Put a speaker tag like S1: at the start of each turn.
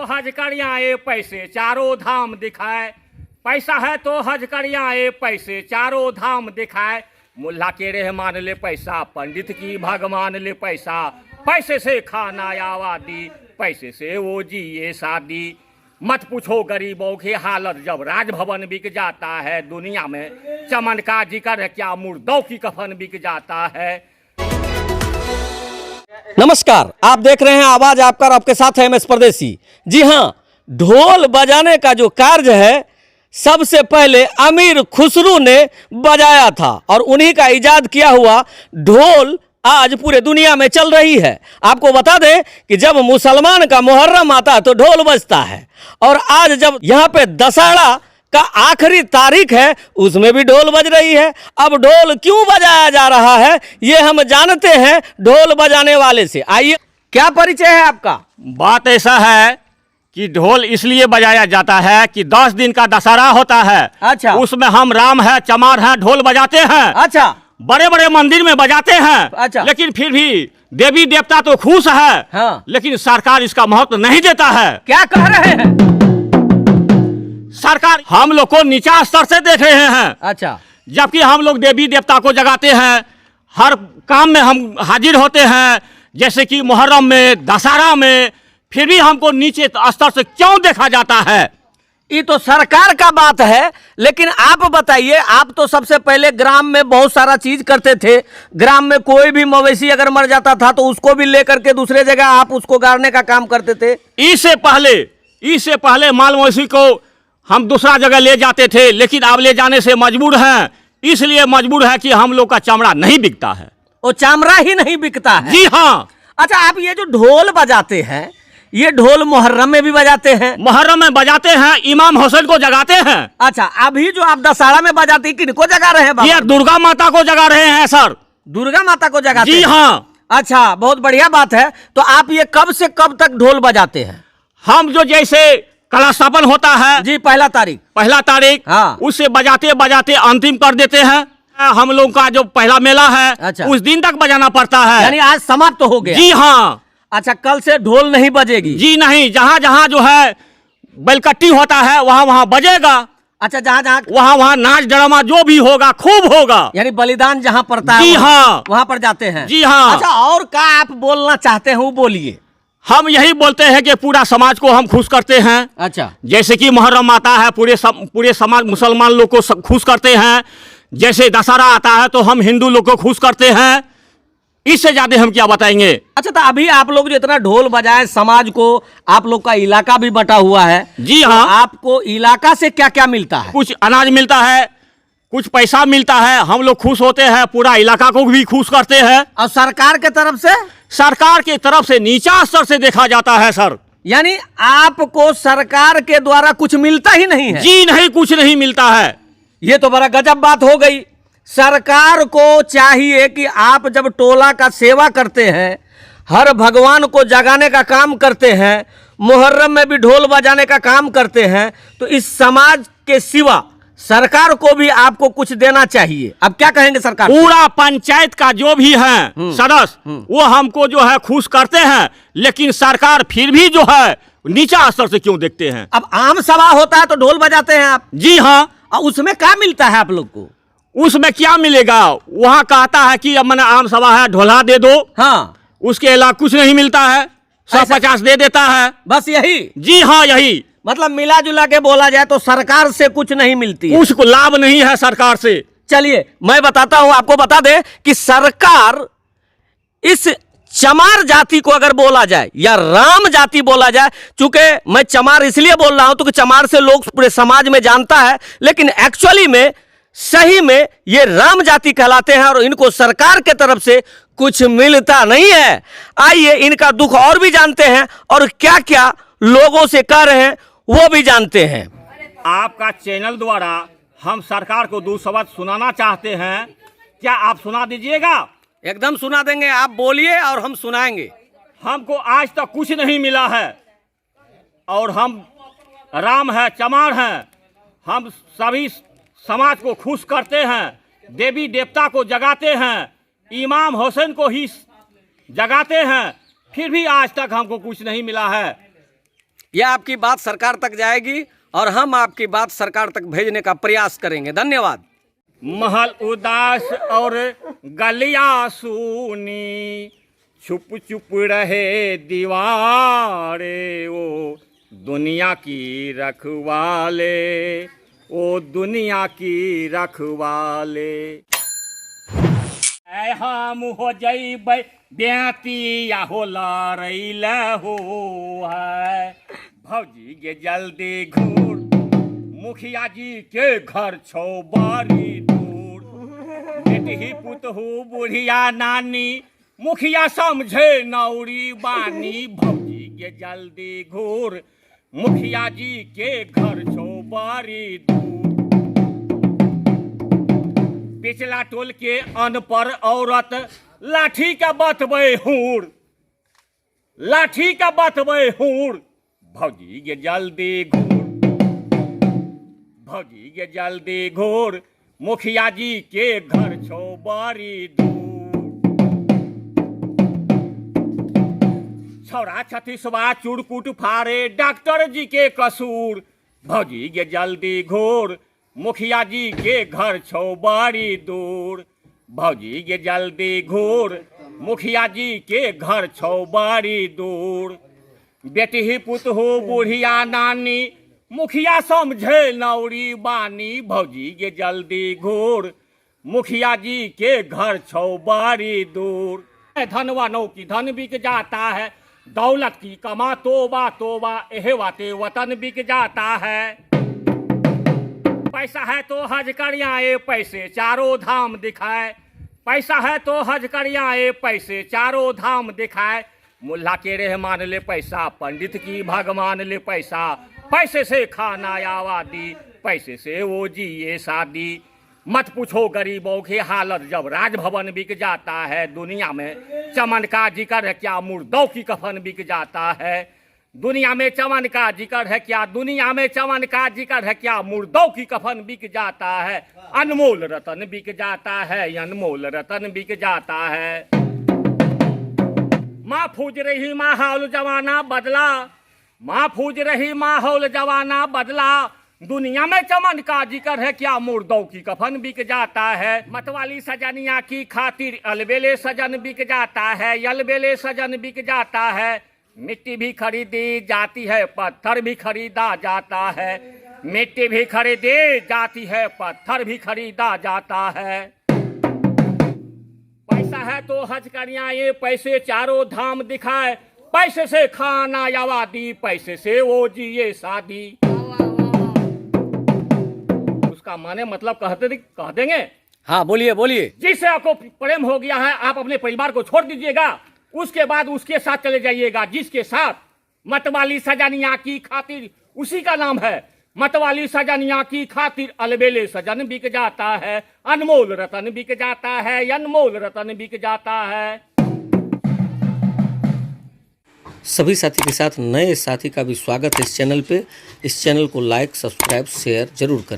S1: हज करिया ये पैसे चारों धाम दिखाए, पैसा है तो हज करिया ये पैसे चारों धाम दिखाए। मुल्ला के रहमान ले पैसा, पंडित की भगवान ले पैसा, पैसे से खाना आबादी, पैसे से वो जिए शादी। मत पूछो गरीबों की हालत जब राजभवन बिक जाता है, दुनिया में चमन का जिक्र है क्या, मुर्दों की कफन बिक जाता है।
S2: नमस्कार, आप देख रहे हैं आवाज आपका और आपके साथ है एमएस परदेसी। जी हां, ढोल बजाने का जो कार्य है सबसे पहले अमीर खुसरू ने बजाया था और उन्हीं का इजाद किया हुआ ढोल आज पूरे दुनिया में चल रही है। आपको बता दें कि जब मुसलमान का मुहर्रम आता है तो ढोल बजता है, और आज जब यहाँ पे दशहरा का आखिरी तारीख है उसमें भी ढोल बज रही है। अब ढोल क्यों बजाया जा रहा है ये हम जानते हैं ढोल बजाने वाले से। आइए, क्या परिचय है आपका?
S1: बात ऐसा है कि ढोल इसलिए बजाया जाता है कि 10 दिन का दशहरा होता है।
S2: अच्छा।
S1: उसमें हम राम है, चमार है, ढोल बजाते हैं।
S2: अच्छा।
S1: बड़े बड़े मंदिर में बजाते हैं।
S2: अच्छा।
S1: लेकिन फिर भी देवी देवता तो खुश है।
S2: हाँ।
S1: लेकिन सरकार इसका महत्व नहीं देता है।
S2: क्या कह रहे हैं?
S1: सरकार हम लोग को नीचा स्तर से देख रहे हैं।
S2: अच्छा।
S1: जबकि हम लोग देवी देवता को जगाते हैं, हर काम में हम हाजिर होते हैं, जैसे कि मुहर्रम में, दशहरा में, फिर भी हमको नीचे स्तर से क्यों देखा जाता है?
S2: ये तो सरकार का बात है, लेकिन आप बताइए, आप तो सबसे पहले ग्राम में बहुत सारा चीज करते थे। ग्राम में कोई भी मवेशी अगर मर जाता था तो उसको भी लेकर के दूसरे जगह आप उसको गाड़ने का काम करते थे।
S1: इससे पहले माल मवेशी को हम दूसरा जगह ले जाते थे, लेकिन अब ले जाने से मजबूर हैं। इसलिए मजबूर है कि हम लोग का चमड़ा नहीं बिकता है।
S2: वो चमड़ा ही नहीं बिकता है?
S1: जी हाँ।
S2: अच्छा, आप ये जो ढोल बजाते हैं, ये ढोल मुहर्रम में भी बजाते हैं?
S1: मुहर्रम में बजाते हैं, इमाम हुसैन को जगाते हैं।
S2: अच्छा, अभी जो आप दशहरा में बजाते हैं किनको जगा रहे हैं बाबा?
S1: ये दुर्गा माता को जगा रहे हैं सर।
S2: दुर्गा माता को जगाते
S1: जी
S2: हैं?
S1: हाँ।
S2: अच्छा, बहुत बढ़िया बात है। तो आप ये कब से कब तक ढोल बजाते हैं?
S1: हम जो जैसे कलशस्थापन होता है
S2: जी, पहला तारीख।
S1: हाँ। उससे बजाते बजाते अंतिम कर देते हैं। हम लोग का जो पहला मेला है,
S2: अच्छा,
S1: उस दिन तक बजाना पड़ता है।
S2: यानी आज समाप्त हो गया?
S1: जी हाँ।
S2: अच्छा, कल से ढोल नहीं बजेगी?
S1: जी नहीं, जहाँ जहाँ जो है बैलकट्टी होता है वहाँ वहाँ बजेगा।
S2: अच्छा, जहाँ
S1: वहाँ नाच ड्रामा जो भी होगा खूब होगा।
S2: यानी बलिदान जहाँ पड़ता है
S1: जी हाँ,
S2: वहाँ पर जाते हैं?
S1: जी हाँ।
S2: अच्छा, और क्या आप बोलना चाहते हैं वो बोलिए।
S1: हम यही बोलते हैं कि पूरा समाज को हम खुश करते हैं।
S2: अच्छा।
S1: जैसे कि मुहर्रम आता है, पूरे समाज मुसलमान लोग को खुश करते हैं। जैसे दशहरा आता है तो हम हिंदू लोग को खुश करते हैं। इससे ज्यादा हम क्या बताएंगे?
S2: अच्छा, तो अभी आप लोग जो इतना ढोल बजाए, समाज को, आप लोग का इलाका भी बटा हुआ है।
S1: जी हाँ।
S2: तो आपको इलाका से क्या क्या मिलता है?
S1: कुछ अनाज मिलता है, कुछ पैसा मिलता है, हम लोग खुश होते हैं, पूरा इलाका को भी खुश करते हैं।
S2: और सरकार के तरफ से?
S1: सरकार की तरफ से नीचा स्तर से देखा जाता है सर।
S2: यानी आपको सरकार के द्वारा कुछ मिलता ही नहीं है?
S1: जी नहीं, कुछ नहीं मिलता है।
S2: ये तो बड़ा गजब बात हो गई। सरकार को चाहिए कि आप जब टोला का सेवा करते हैं, हर भगवान को जगाने का काम करते हैं, मुहर्रम में भी ढोल बजाने का काम करते हैं, तो इस समाज के सिवा सरकार को भी आपको कुछ देना चाहिए। अब क्या कहेंगे सरकार?
S1: पूरा पंचायत का जो भी है सदस्य, वो हमको जो है खुश करते हैं, लेकिन सरकार फिर भी जो है नीचा स्तर से क्यों देखते हैं?
S2: अब आम सभा होता है तो ढोल बजाते हैं आप?
S1: जी हाँ।
S2: और उसमें क्या मिलता है आप लोग को?
S1: उसमें क्या मिलेगा? वहाँ कहता है कि अब मैंने आम सभा है, ढोला दे दो।
S2: हाँ।
S1: उसके अलावा कुछ नहीं मिलता है। 150 दे देता है,
S2: बस यही?
S1: जी हाँ, यही।
S2: मतलब मिला जुला के बोला जाए तो सरकार से कुछ नहीं मिलती है?
S1: कुछ को लाभ नहीं है सरकार से।
S2: चलिए मैं बताता हूं, आपको बता दें कि सरकार इस चमार जाति को अगर बोला जाए या राम जाति बोला जाए, चूंकि मैं चमार इसलिए बोल रहा हूं तो कि चमार से लोग पूरे समाज में जानता है, लेकिन एक्चुअली में सही में ये राम जाति कहलाते हैं और इनको सरकार के तरफ से कुछ मिलता नहीं है। आइए इनका दुख और भी जानते हैं और क्या क्या लोगों से कह रहे हैं वो भी जानते हैं।
S1: आपका चैनल द्वारा हम सरकार को 2 शब्द सुनाना चाहते हैं, क्या आप सुना दीजिएगा?
S2: एकदम सुना देंगे, आप बोलिए और हम सुनाएंगे।
S1: हमको आज तक कुछ नहीं मिला है और हम राम है, चमार हैं, हम सभी समाज को खुश करते हैं, देवी देवता को जगाते हैं, इमाम हुसैन को ही जगाते हैं, फिर भी आज तक हमको कुछ नहीं मिला है।
S2: यह आपकी बात सरकार तक जाएगी और हम आपकी बात सरकार तक भेजने का प्रयास करेंगे। धन्यवाद।
S1: महल उदास और गलियां सूनी, छुप छुप रहे दीवारे, वो दुनिया की रखवाले, ओ दुनिया की रखवाले। ऐ हम हो जइबै बेती या हो लड़ैल हो है, भौजी गे जल्दी घूर, मुखिया जी के घर छौ बारी दूर। बेटी पुतहु बुढ़िया नानी, मुखिया समझे नौरी बानी, भौजी गे जल्दी घूर, मुखिया जी के घर छौ बारी दूर। पिछला टोल के अनपढ़ औरत, लाठी का बतबै हूर, लाठी का बतबै हूर, भौजी गे जल्दी घूर, भौजी गे जल्दी घूर, मुखिया जी के घर छौ बारी दूर। छौरा छत्तीसवा चुड़कुट फाड़े, डॉक्टर जी के कसूर, भौजी गे जल्दी घूर, मुखिया जी के घर छौ बारी दूर। भौजी गे जल्दी घूर, मुखिया जी के घर छौ बारी दूर। बेटी पुतहु बुढ़िया नानी, मुखिया समझे नौरी बानी, भौजी गे जल्दी घूर, मुखिया जी के घर छौ बारी दूर। धनवानों की धन बिक जाता है, दौलत की कमा तोबा तोबा, एहे वाते वतन बिक जाता है। पैसा है तो हज कर आए, पैसे चारों धाम दिखाए, पैसा है तो हज कर आए, पैसे चारों धाम दिखाए। मुल्ला के रहमान ले पैसा, पंडित की भगवान ले पैसा, पैसे से खाना आबादी, पैसे से वो जिए शादी। मत पूछो गरीबों की हालत, जब राजभवन बिक जाता है। दुनिया में चमन का जिक्र है क्या, मुर्दों की कफन बिक जाता है। दुनिया में चमन का जिक्र है क्या, दुनिया में चमन का जिक्र है क्या, मुर्दों की कफन बिक जाता है। अनमोल रतन बिक जाता है, अनमोल रतन बिक जाता है। महफूज रही माहौल जमाना बदला, महफूज रही माहौल जमाना बदला। दुनिया में चमन का जिक्र है क्या, मुर्दों की कफन बिक जाता है। मतवाली सजनिया की खातिर अलबेले सजन बिक जाता है, अलबेले सजन बिक जाता है। मिट्टी भी खरीदी जाती है, पत्थर भी खरीदा जाता है। मिट्टी भी खरीदी जाती है, पत्थर भी खरीदा जाता है। पैसा है तो हज कर आए, पैसे चारों धाम दिखाए, पैसे से खाना आबादी, पैसे से वो जिए शादी। उसका माने मतलब कह देंगे।
S2: हाँ बोलिए बोलिए।
S1: जिससे आपको प्रेम हो गया है, आप अपने परिवार को छोड़ दीजिएगा, उसके बाद उसके साथ चले जाइएगा जिसके साथ मतवाली सजनिया की खातिर, उसी का नाम है। मतवाली सजनिया की खातिर अलबेले सजन बिक जाता है, अनमोल रतन बिक जाता है, अनमोल रतन बिक जाता है।
S2: सभी साथी के साथ नए साथी का भी स्वागत है इस चैनल पे। इस चैनल को लाइक, सब्सक्राइब, शेयर जरूर करें।